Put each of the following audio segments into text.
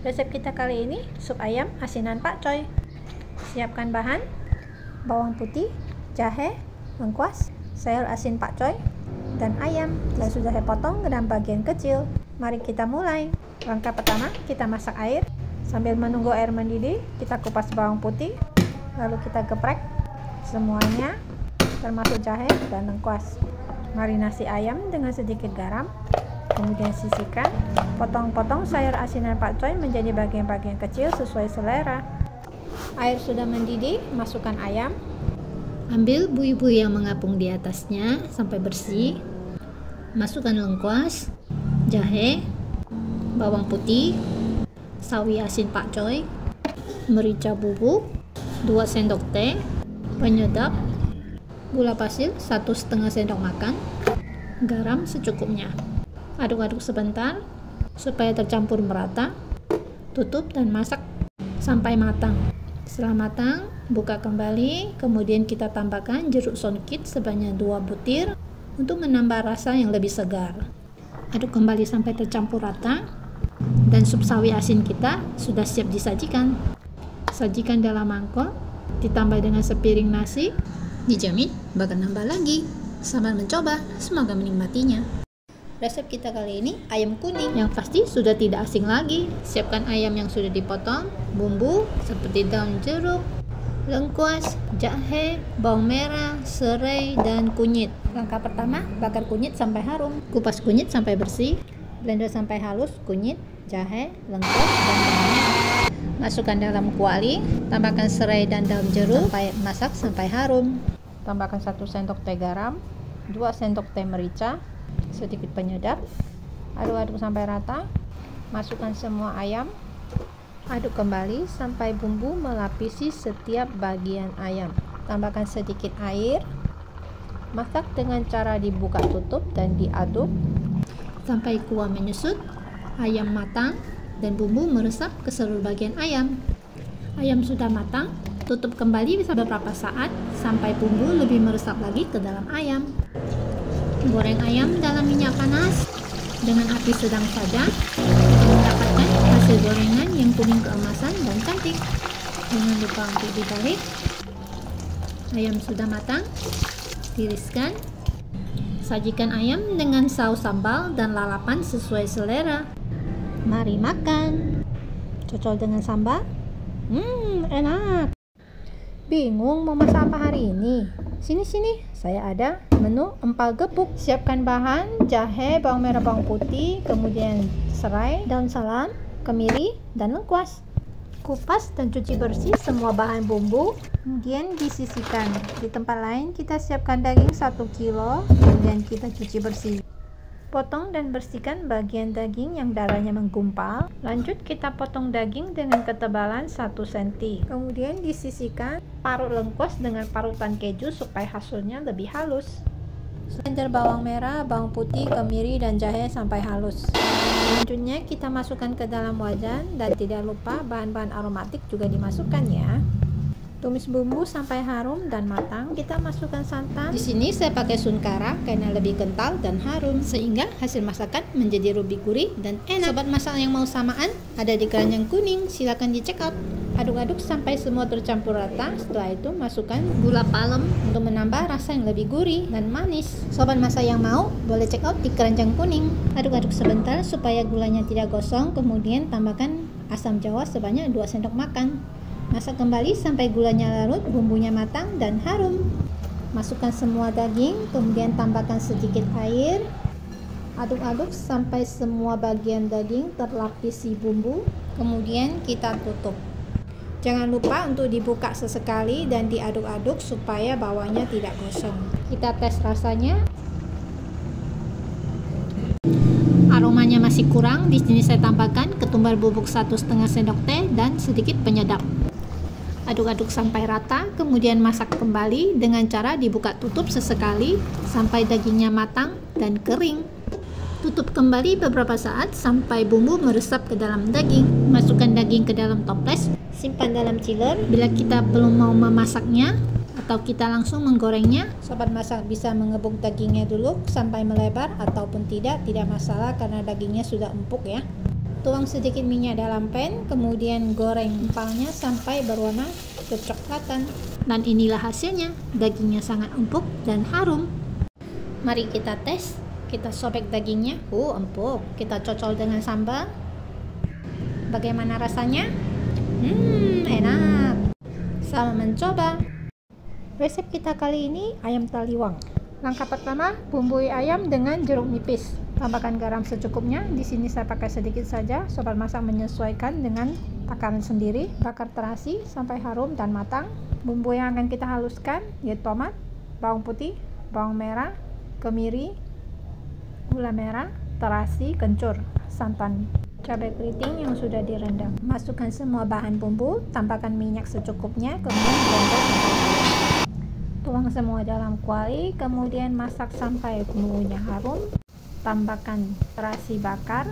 Resep kita kali ini sup ayam asinan Pak Coy. Siapkan bahan: bawang putih, jahe, lengkuas, sayur asin Pak Coy, dan ayam yang sudah saya potong ke dalam bagian kecil. Mari kita mulai. Langkah pertama, kita masak air. Sambil menunggu air mendidih, kita kupas bawang putih, lalu kita geprek semuanya, termasuk jahe dan lengkuas. Marinasi ayam dengan sedikit garam, kemudian sisihkan. Potong-potong sayur asinan Pak Coy menjadi bagian-bagian kecil sesuai selera. Air sudah mendidih, masukkan ayam. Ambil buih-buih yang mengapung di atasnya sampai bersih. Masukkan lengkuas, jahe, bawang putih, sawi asin Pak Coy, merica bubuk 2 sendok teh, penyedap, gula pasir 1,5 sendok makan, garam secukupnya. Aduk-aduk sebentar supaya tercampur merata. Tutup dan masak sampai matang. Setelah matang, buka kembali, kemudian kita tambahkan jeruk songkit sebanyak 2 butir untuk menambah rasa yang lebih segar. Aduk kembali sampai tercampur rata, dan sup sawi asin kita sudah siap disajikan. Sajikan dalam mangkok, ditambah dengan sepiring nasi. Dijamin bakal nambah lagi. Selamat mencoba, semoga menikmatinya. Resep kita kali ini ayam kuning, yang pasti sudah tidak asing lagi. Siapkan ayam yang sudah dipotong, bumbu seperti daun jeruk, lengkuas, jahe, bawang merah, serai, dan kunyit. Langkah pertama, bakar kunyit sampai harum. Kupas kunyit sampai bersih. Blender sampai halus kunyit, jahe, lengkuas, dan bawang merah. Masukkan dalam kuali, tambahkan serai dan daun jeruk sampai masak sampai harum. Tambahkan 1 sendok teh garam, 2 sendok teh merica, sedikit penyedap. Aduk-aduk sampai rata. Masukkan semua ayam. Aduk kembali sampai bumbu melapisi setiap bagian ayam. Tambahkan sedikit air. Masak dengan cara dibuka tutup dan diaduk sampai kuah menyusut, ayam matang, dan bumbu meresap ke seluruh bagian ayam. Ayam sudah matang, tutup kembali bisa beberapa saat sampai bumbu lebih meresap lagi ke dalam ayam. Goreng ayam dalam minyak panas dengan api sedang saja untuk mendapatkan hasil gorengan yang kuning keemasan dan cantik. Jangan lupa untuk dibalik. Ayam sudah matang, tiriskan. Sajikan ayam dengan saus sambal dan lalapan sesuai selera. Mari makan. Cocol dengan sambal? Enak. Bingung mau masak apa hari ini? Sini, saya ada menu empal gepuk. Siapkan bahan: jahe, bawang merah, bawang putih, kemudian serai, daun salam, kemiri, dan lengkuas. Kupas dan cuci bersih semua bahan bumbu, kemudian disisihkan. Di tempat lain kita siapkan daging 1 kilo, kemudian kita cuci bersih. Potong dan bersihkan bagian daging yang darahnya menggumpal. Lanjut kita potong daging dengan ketebalan 1 cm. Kemudian disisihkan. Parut lengkuas dengan parutan keju supaya hasilnya lebih halus. Blender bawang merah, bawang putih, kemiri, dan jahe sampai halus. Selanjutnya kita masukkan ke dalam wajan, dan tidak lupa bahan-bahan aromatik juga dimasukkan ya. Tumis bumbu sampai harum dan matang. Kita masukkan santan. Di sini saya pakai sunkara karena lebih kental dan harum, sehingga hasil masakan menjadi lebih gurih dan enak. Sobat masak yang mau samaan, ada di keranjang kuning, silakan di check out. Aduk-aduk sampai semua tercampur rata. Setelah itu masukkan gula palem untuk menambah rasa yang lebih gurih dan manis. Sobat masak yang mau boleh check out di keranjang kuning. Aduk-aduk sebentar supaya gulanya tidak gosong. Kemudian tambahkan asam jawa sebanyak 2 sendok makan. Masak kembali sampai gulanya larut, bumbunya matang dan harum. Masukkan semua daging, kemudian tambahkan sedikit air. Aduk-aduk sampai semua bagian daging terlapisi bumbu. Kemudian kita tutup. Jangan lupa untuk dibuka sesekali dan diaduk-aduk supaya bawahnya tidak gosong. Kita tes rasanya. Aromanya masih kurang. Di sini saya tambahkan ketumbar bubuk 1,5 sendok teh dan sedikit penyedap. Aduk-aduk sampai rata, kemudian masak kembali dengan cara dibuka tutup sesekali sampai dagingnya matang dan kering. Tutup kembali beberapa saat sampai bumbu meresap ke dalam daging. Masukkan daging ke dalam toples, simpan dalam chiller. Bila kita belum mau memasaknya atau kita langsung menggorengnya, sobat masak bisa mengebuk dagingnya dulu sampai melebar ataupun tidak masalah karena dagingnya sudah empuk ya. Tuang sedikit minyak dalam pan, kemudian goreng empalnya sampai berwarna kecoklatan. Dan inilah hasilnya, dagingnya sangat empuk dan harum. Mari kita tes. Kita sobek dagingnya, empuk. Kita cocol dengan sambal. Bagaimana rasanya? Enak. Selamat mencoba. Resep kita kali ini ayam taliwang. Langkah pertama, bumbui ayam dengan jeruk nipis. Tambahkan garam secukupnya. Di sini saya pakai sedikit saja. Sobat masak menyesuaikan dengan takaran sendiri. Bakar terasi sampai harum dan matang. Bumbu yang akan kita haluskan yaitu tomat, bawang putih, bawang merah, kemiri, gula merah, terasi, kencur, santan, cabai keriting yang sudah direndam. Masukkan semua bahan bumbu, tambahkan minyak secukupnya, kemudian blender. Tuang semua dalam kuali, kemudian masak sampai bumbunya harum. Tambahkan terasi bakar,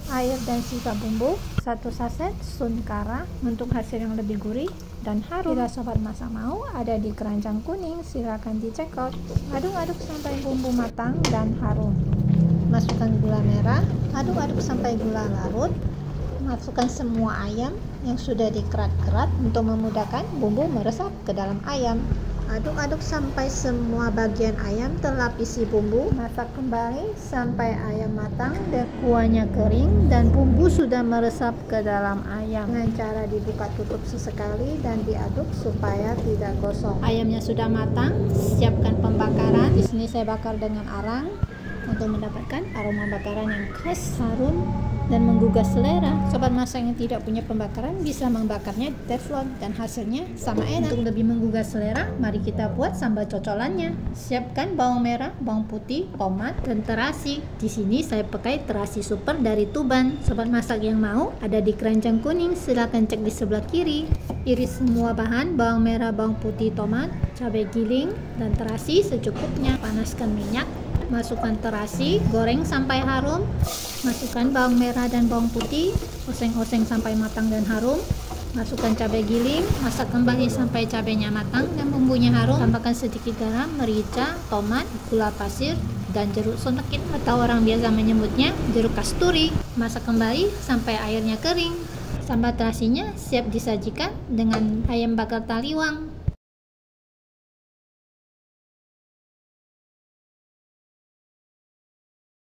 air dan sisa bumbu, 1 saset sun kara untuk hasil yang lebih gurih dan harum. Bila sobat masak mau, ada di keranjang kuning, silakan dicekot. Aduk-aduk sampai bumbu matang dan harum. Masukkan gula merah, aduk-aduk sampai gula larut. Masukkan semua ayam yang sudah dikerat-kerat untuk memudahkan bumbu meresap ke dalam ayam. Aduk-aduk sampai semua bagian ayam terlapisi bumbu. Masak kembali sampai ayam matang dan kuahnya kering dan bumbu sudah meresap ke dalam ayam. Dengan cara dibuka tutup sesekali dan diaduk supaya tidak gosong. Ayamnya sudah matang, siapkan pembakaran. Di sini saya bakar dengan arang untuk mendapatkan aroma bakaran yang khas, harum, dan menggugah selera. Sobat masak yang tidak punya pembakaran bisa membakarnya di teflon dan hasilnya sama enak. Untuk lebih menggugah selera, mari kita buat sambal cocolannya. Siapkan bawang merah, bawang putih, tomat, dan terasi. Di sini saya pakai terasi super dari Tuban. Sobat masak yang mau ada di keranjang kuning, silakan cek di sebelah kiri. Iris semua bahan, bawang merah, bawang putih, tomat, cabai giling, dan terasi secukupnya. Panaskan minyak. Masukkan terasi, goreng sampai harum. Masukkan bawang merah dan bawang putih, oseng-oseng sampai matang dan harum. Masukkan cabai giling, masak kembali sampai cabainya matang dan bumbunya harum. Tambahkan sedikit garam, merica, tomat, gula pasir, dan jeruk sonekit atau orang biasa menyebutnya jeruk kasturi. Masak kembali sampai airnya kering. Sambal terasinya siap disajikan dengan ayam bakar taliwang.